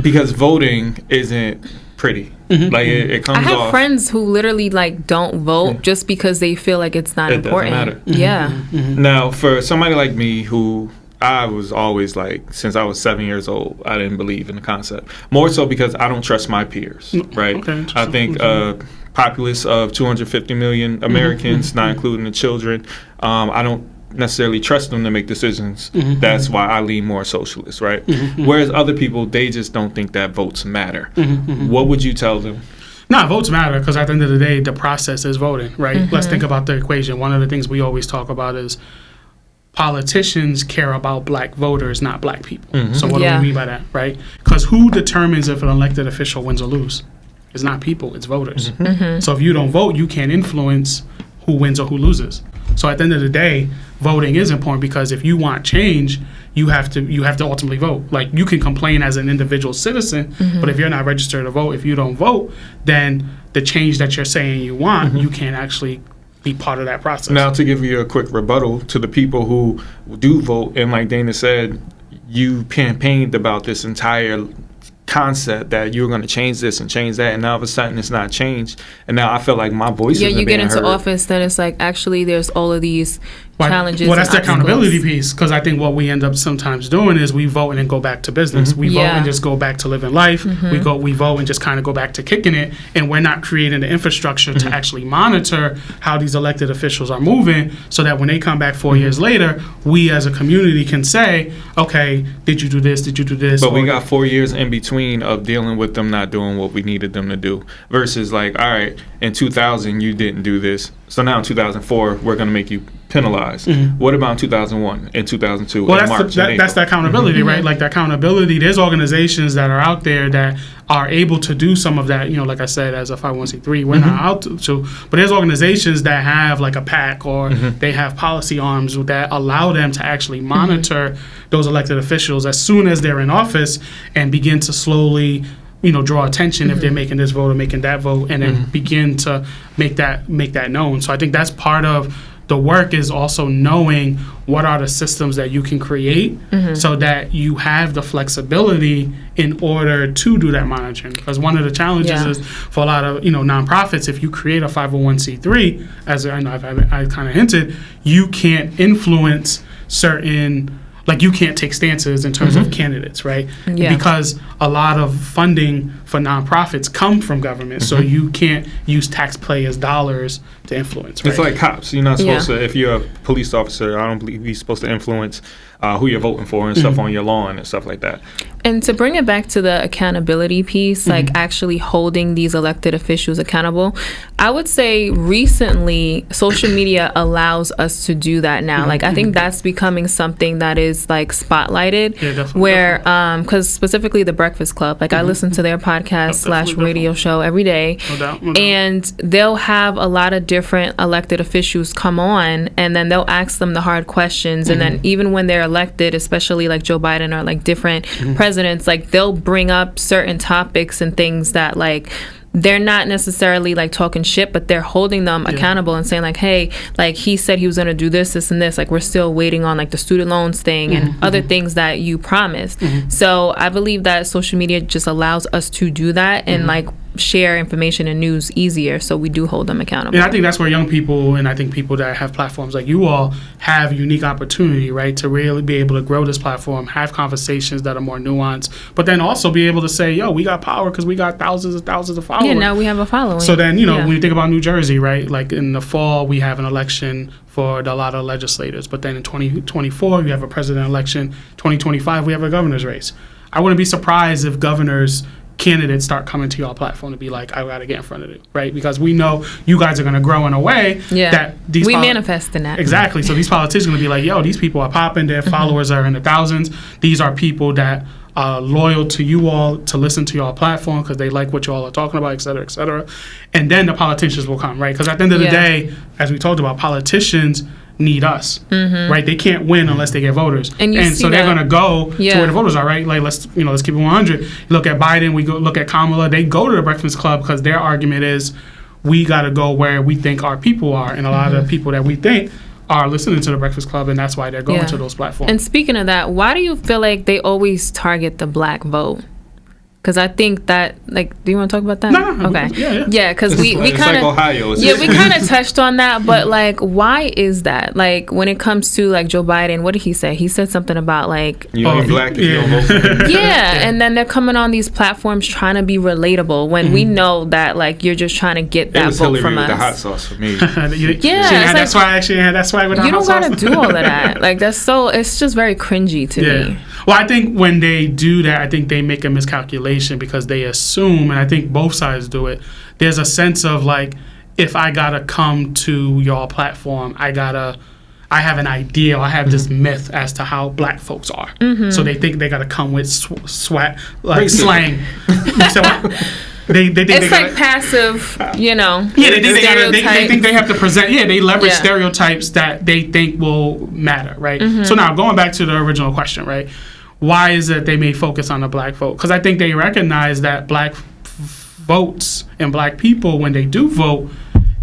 Because voting isn't pretty. Like it comes off. I have friends who literally like don't vote just because they feel like it's not important. Doesn't matter. Yeah. Now, for somebody like me who I was always like, since I was 7 years old, I didn't believe in the concept. More so because I don't trust my peers, right? Okay, I think populace of 250 million Americans, not including the children, I don't necessarily trust them to make decisions. That's why I lean more socialist, right? Whereas other people, they just don't think that votes matter. What would you tell them? No, votes matter because at the end of the day, the process is voting, right? Let's think about the equation. One of the things we always talk about is politicians care about black voters, not black people. So what do we mean by that, right? Because who determines if an elected official wins or loses? It's not people, it's voters. So if you don't vote, you can't influence who wins or who loses. So at the end of the day, voting is important because if you want change, you have to ultimately vote. Like you can complain as an individual citizen, but if you're not registered to vote, if you don't vote, then the change that you're saying you want, you can't actually be part of that process. Now, to give you a quick rebuttal to the people who do vote, and like Dana said, you campaigned about this entire concept that you were going to change this and change that, and now all of a sudden it's not changed, and now I feel like my voice isn't being heard. Yeah, you get into office, then it's like actually there's all of these challenges. Well, that's the accountability piece, because I think what we end up sometimes doing is we vote and then go back to business. We vote and just go back to living life. We vote and just kind of go back to kicking it, and we're not creating the infrastructure to actually monitor how these elected officials are moving, so that when they come back 4 years later, we as a community can say, okay, did you do this? Did you do this? But we got 4 years in between of dealing with them not doing what we needed them to do, versus like, all right, in 2000 you didn't do this, so now in 2004 we're going to make you penalized. What about in 2001 and 2002 Well, and March? that's the accountability, right? Like the accountability. There's organizations that are out there that are able to do some of that. Like I said, as a 501c3, we're not out to. But there's organizations that have like a PAC or they have policy arms that allow them to actually monitor those elected officials as soon as they're in office and begin to slowly draw attention if they're making this vote or making that vote, and then begin to make that known. So I think that's part of the work, is also knowing what are the systems that you can create so that you have the flexibility in order to do that monitoring. Because one of the challenges is for a lot of nonprofits, if you create a 501c3, as I know I kind of hinted, you can't influence certain. Like, you can't take stances in terms of candidates, right? Yeah. Because a lot of funding for nonprofits come from government, so you can't use taxpayers' dollars to influence, right? It's like cops. You're not supposed to, if you're a police officer, I don't believe you're supposed to influence who you're voting for and stuff on your lawn and stuff like that. And to bring it back to the accountability piece, like actually holding these elected officials accountable, I would say recently social media allows us to do that now. Like, I think that's becoming something that is like spotlighted, where because specifically the Breakfast Club, like I listen to their podcast / radio show every day, No doubt. and they'll have a lot of different elected officials come on, and then they'll ask them the hard questions, and then even when they're elected, especially like Joe Biden or like different presidents, like they'll bring up certain topics and things that like they're not necessarily like talking shit, but they're holding them accountable and saying like, hey, like he said he was going to do this and this, like we're still waiting on like the student loans thing and other things that you promised. So I believe that social media just allows us to do that and like share information and news easier, so we do hold them accountable. And I think that's where young people, and I think people that have platforms like you all, have unique opportunity, right, to really be able to grow this platform, have conversations that are more nuanced, but then also be able to say, yo, we got power because we got thousands and thousands of followers. Yeah, now we have a following. So then, when you think about New Jersey, right, like in the fall, we have an election for a lot of legislators, but then in 2024, we have a president election. 2025, we have a governor's race. I wouldn't be surprised if candidates start coming to your platform to be like, I got to get in front of it, right? Because we know you guys are going to grow in a way that these manifest in that. Exactly. So these politicians are going to be like, yo, these people are popping, their followers are in the thousands. These are people that are loyal to you all, to listen to your platform because they like what you all are talking about, et cetera, et cetera. And then the politicians will come, right? Because at the end of the day, as we talked about, politicians need us, right? They can't win unless they get voters, and so they're going to go to where the voters are, right? Like let's keep it 100. You look at Biden, we go look at Kamala. They go to the Breakfast Club because their argument is we got to go where we think our people are, and a lot of people that we think are listening to the Breakfast Club, and that's why they're going to those platforms. And speaking of that, why do you feel like they always target the black vote? Because I think that, like, do you want to talk about that? No. Okay. Yeah, because we kind of, Ohio. we kind of touched on that, but like, why is that? Like, when it comes to like Joe Biden, what did he say? He said something about like, you ain't black if you don't vote for him. And then they're coming on these platforms trying to be relatable when we know that like you're just trying to get that vote from us. The hot sauce for me. That's why with the you hot don't sauce. gotta do all of that. Like it's just very cringy to me. Well, I think when they do that, I think they make a miscalculation because they assume, and I think both sides do it, there's a sense of like, if I gotta come to your platform, I have an idea, or I have this myth as to how black folks are. So they think they gotta come with swat, like slang. So they think it's like passive, Yeah, they think they have to present. Yeah, they leverage stereotypes that they think will matter, right? So now going back to the original question, right? Why is it they may focus on the black vote? Because I think they recognize that black votes and black people, when they do vote,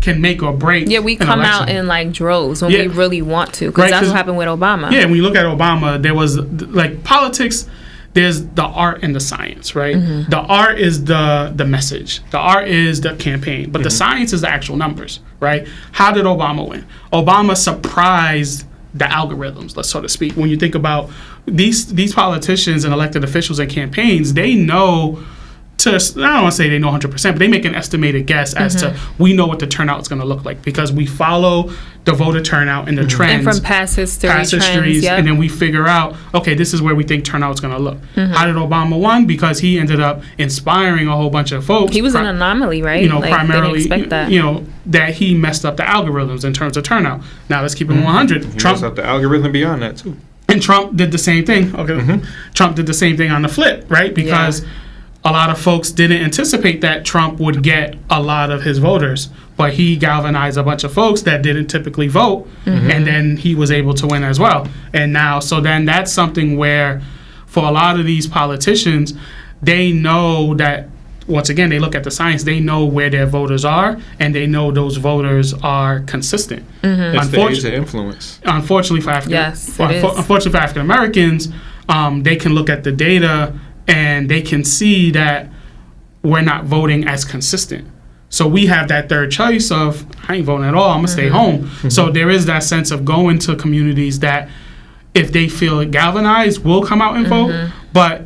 can make or break. Yeah, we come out in like droves when we really want to, because that's what happened with Obama. Yeah, when you look at Obama, there was like politics. There's the art and the science, right? The art is the message. The art is the campaign, but the science is the actual numbers, right? How did Obama win? Obama surprised the algorithms, so to speak. When you think about these politicians and elected officials and campaigns, they know I don't want to say they know 100%, but they make an estimated guess as to, we know what the turnout is going to look like because we follow the voter turnout and the trends. And from past histories, yep. And then we figure out, okay, this is where we think turnout is going to look. How did Obama win? Because he ended up inspiring a whole bunch of folks. He was an anomaly, right? You know, like, primarily, didn't expect that. you know, that he messed up the algorithms in terms of turnout. Now let's keep it 100. He Trump messed up the algorithm beyond that too. And Trump did the same thing. Okay, Trump did the same thing on the flip, right? Because a lot of folks didn't anticipate that Trump would get a lot of his voters, but he galvanized a bunch of folks that didn't typically vote, and then he was able to win as well. And now, so then that's something where, for a lot of these politicians, they know that, once again, they look at the science, they know where their voters are, and they know those voters are consistent. It's the age of influence. Unfortunately for African Americans, they can look at the data and they can see that we're not voting as consistent. So we have that third choice of, I ain't voting at all, I'm going to stay home. So there is that sense of going to communities that, if they feel galvanized, will come out and vote. But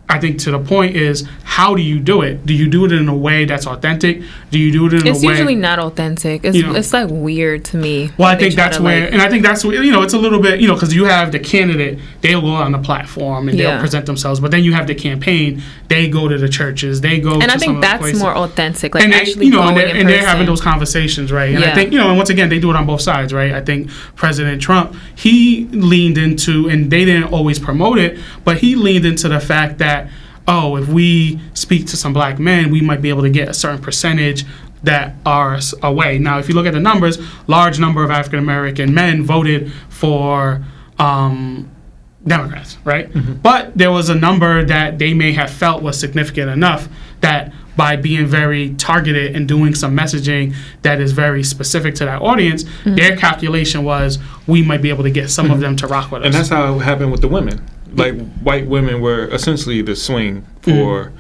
I think to the point is, how do you do it? Do you do it in a way that's authentic? Do you do it in a way... It's usually not authentic. It's, it's like weird to me. Well, I think that's where... and I think that's where, you know, it's a little bit, you know, because you have the candidate, they'll go on the platform and they'll present themselves. But then you have the campaign, they go to the churches, they go to some of the places. And I think that's more authentic. Like, and they, actually you know, going and they're having those conversations, right? And I think, you know, and once again, they do it on both sides, right? I think President Trump, he leaned into, and they didn't always promote it, but he leaned into the fact that, oh, if we speak to some black men, we might be able to get a certain percentage that are away. Now, if you look at the numbers, large number of African American men voted for Democrats, right? But there was a number that they may have felt was significant enough that by being very targeted and doing some messaging that is very specific to that audience, their calculation was, we might be able to get some of them to rock with us. And that's how it happened with the women. Like, white women were essentially the swing for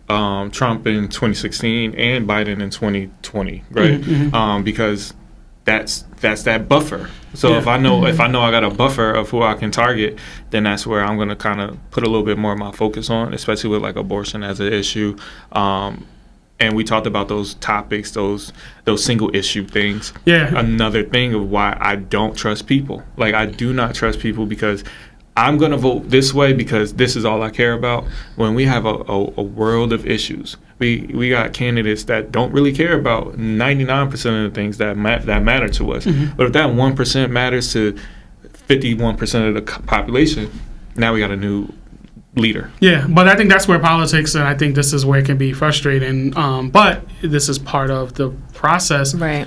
Trump in 2016 and Biden in 2020, right? Because that's that buffer. So if I know I got a buffer of who I can target, then that's where I'm going to kind of put a little bit more of my focus on, especially with like abortion as an issue. And we talked about those topics, those single issue things. Another thing of why I don't trust people. Like, I do not trust people because I'm going to vote this way because this is all I care about. When we have a world of issues, we got candidates that don't really care about 99% of the things that matter to us. But if that 1% matters to 51% of the population, now we got a new leader. Yeah, but I think that's where politics, and I think this is where it can be frustrating. But this is part of the process. Right.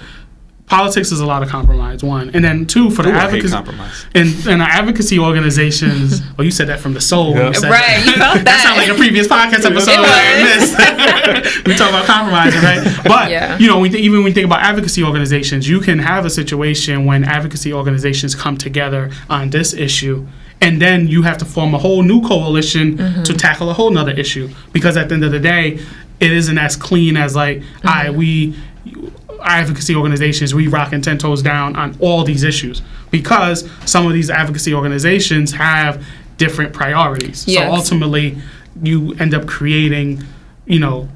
Politics is a lot of compromise, one. And then two, for the advocacy and the advocacy organizations, well, you said that from the soul. When you said right, that. You felt that. That sounded like a previous podcast episode that I missed. We talk about compromising, right? But, you know, even when we think about advocacy organizations, you can have a situation when advocacy organizations come together on this issue, and then you have to form a whole new coalition to tackle a whole nother issue. Because at the end of the day, it isn't as clean as like, advocacy organizations, we rocking 10 toes down on all these issues, because some of these advocacy organizations have different priorities. So ultimately, you end up creating, you know,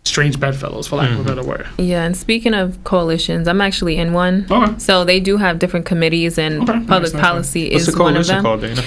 strange bedfellows, for lack of a better word. Yeah, and speaking of coalitions, I'm actually in one. Okay. So they do have different committees, and public policy is one of them. What's the coalition called, Dana?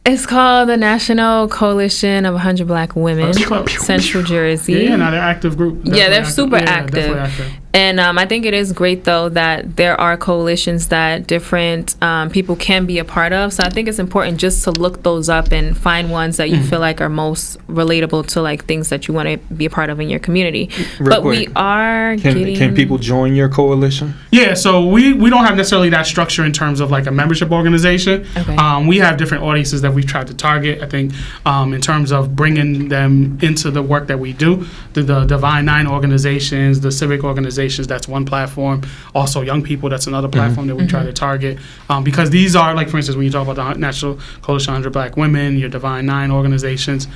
It's called the National Coalition of 100 Black Women, Central Jersey. Yeah, now they're active group. They're super active. And I think it is great, though, that there are coalitions that different people can be a part of. So I think it's important just to look those up and find ones that you feel like are most relatable to like things that you want to be a part of in your community. But we are Can people join your coalition? Yeah, so we don't have necessarily that structure in terms of like a membership organization. Okay. We have different audiences that we've tried to target, I think, in terms of bringing them into the work that we do. The Divine Nine organizations, the civic organizations, that's one platform. Also young people, that's another platform that we try to target. Because these are, like, for instance, when you talk about the National Coalition of 100 Black Women, your Divine Nine organizations,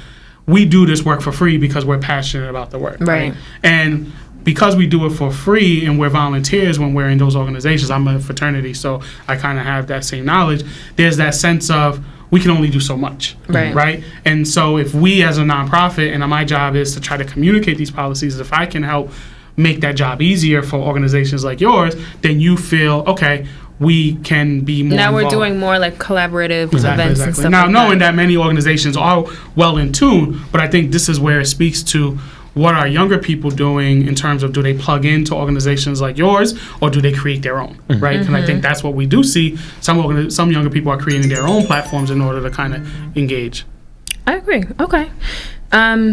we do this work for free because we're passionate about the work. Right. And because we do it for free and we're volunteers when we're in those organizations, I'm a fraternity, so I kind of have that same knowledge. There's that sense of we can only do so much. Right. And so if we as a nonprofit, and my job is to try to communicate these policies, if I can help make that job easier for organizations like yours, then you feel, okay, we can be more Now we're involved. doing more like collaborative events and stuff Now, like knowing that. that many organizations are well in tune, but I think this is where it speaks to what are younger people doing in terms of, do they plug into organizations like yours, or do they create their own, right? And I think that's what we do see. Some younger people are creating their own platforms in order to kind of engage. I agree. Okay.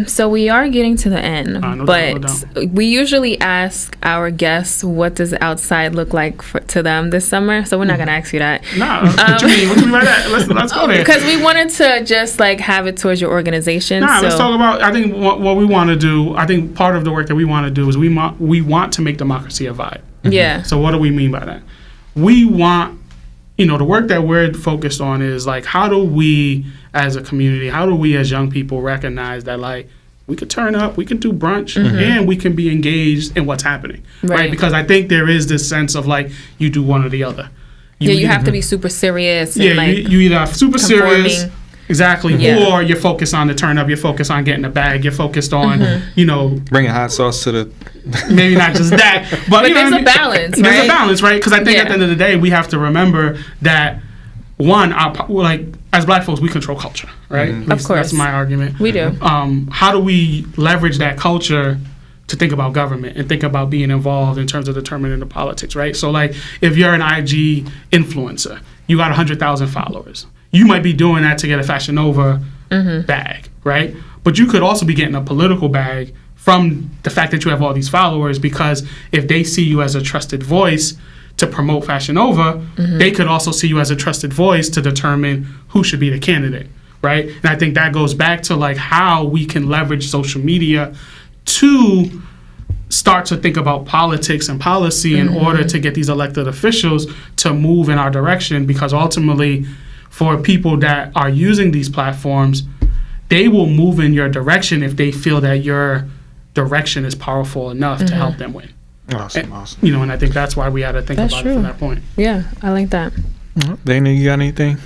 So we are getting to the end, No but doubt. we usually ask our guests, what does the outside look like to them this summer? So we're not going to ask you that. Nah, what you mean? What you mean by that? Let's go there. Because we wanted to just like have it towards your organization. Nah, so let's talk about, I think what we want to do, I think part of the work that we want to do is we want to make democracy a vibe. Yeah. So what do we mean by that? We want, the work that we're focused on is like, how do we as a community, how do we as young people recognize that, like, we could turn up, we can do brunch, and we can be engaged in what's happening, right? Because I think there is this sense of like, you do one or the other. You have to be super serious. And like you either super serious, exactly, Yeah. or you're focused on the turn up, you're focused on getting the bag, you're focused on, Bringing hot sauce to the. maybe not just that, but there's a balance, There's right? a balance, right? Because I think at the end of the day, we have to remember that, one, as Black folks, we control culture, right? At least Of course. that's my argument. We do. How do we leverage that culture to think about government and think about being involved in terms of determining the politics, right? So, like, if you're an IG influencer, you got 100,000 followers. You might be doing that to get a Fashion Nova bag, right? But you could also be getting a political bag from the fact that you have all these followers, because if they see you as a trusted voice to promote Fashion Nova, they could also see you as a trusted voice to determine who should be the candidate, right? And I think that goes back to like how we can leverage social media to start to think about politics and policy in order to get these elected officials to move in our direction, because ultimately for people that are using these platforms, they will move in your direction if they feel that your direction is powerful enough to help them win. Awesome. And I think that's why we had to think That's about true. it from that point. Yeah, I like that. Dana, you got anything?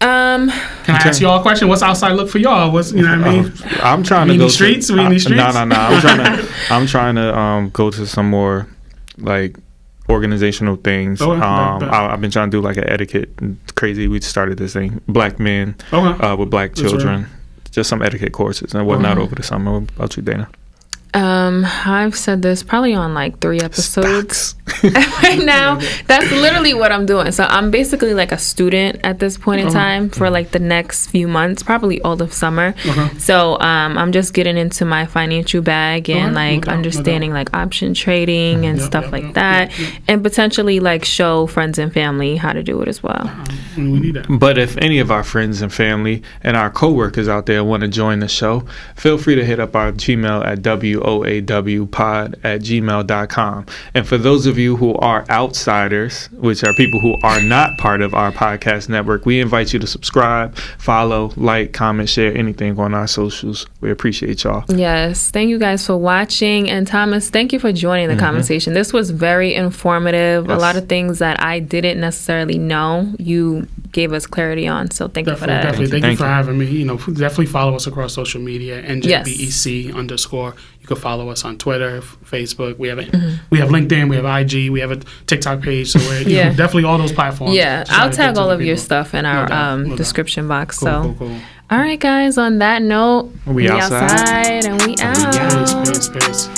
Can I ask y'all a question? What's outside look for y'all? What's, what I mean? I'm trying We to in go the streets? We in the streets? No. I'm trying to go to some more like organizational things. Okay, I've been trying to do like an etiquette. It's crazy. We started this thing, Black men with Black That's children. right. Just some etiquette courses and whatnot over the summer. What about you, Dana? I've said this probably on like 3 episodes right now. That's literally what I'm doing. So I'm basically like a student at this point in time for like the next few months, probably all of summer. So I'm just getting into my financial bag and like understanding like option trading and stuff like that, and potentially like show friends and family how to do it as well. We need that. But if any of our friends and family and our coworkers out there want to join the show, feel free to hit up our Gmail at woawpod@gmail.com. And for those of you who are outsiders, which are people who are not part of our podcast network, we invite you to subscribe, follow, like, comment, share anything on our socials. We appreciate y'all. Yes, thank you guys for watching. And Thomas, thank you for joining the conversation. This was very informative. Yes. A lot of things that I didn't necessarily know, you gave us clarity on. So thank you for that. Definitely. Thank you Thank for you. having me. Definitely follow us across social media, NJBEC _ You can follow us on Twitter, Facebook. We have LinkedIn, we have IG, we have a TikTok page. So we're definitely all those platforms. Yeah, Just try I'll to tag get to all the of your people. stuff in our No doubt. description box. Cool. All right, guys, on that note, We outside. and we out. Peace.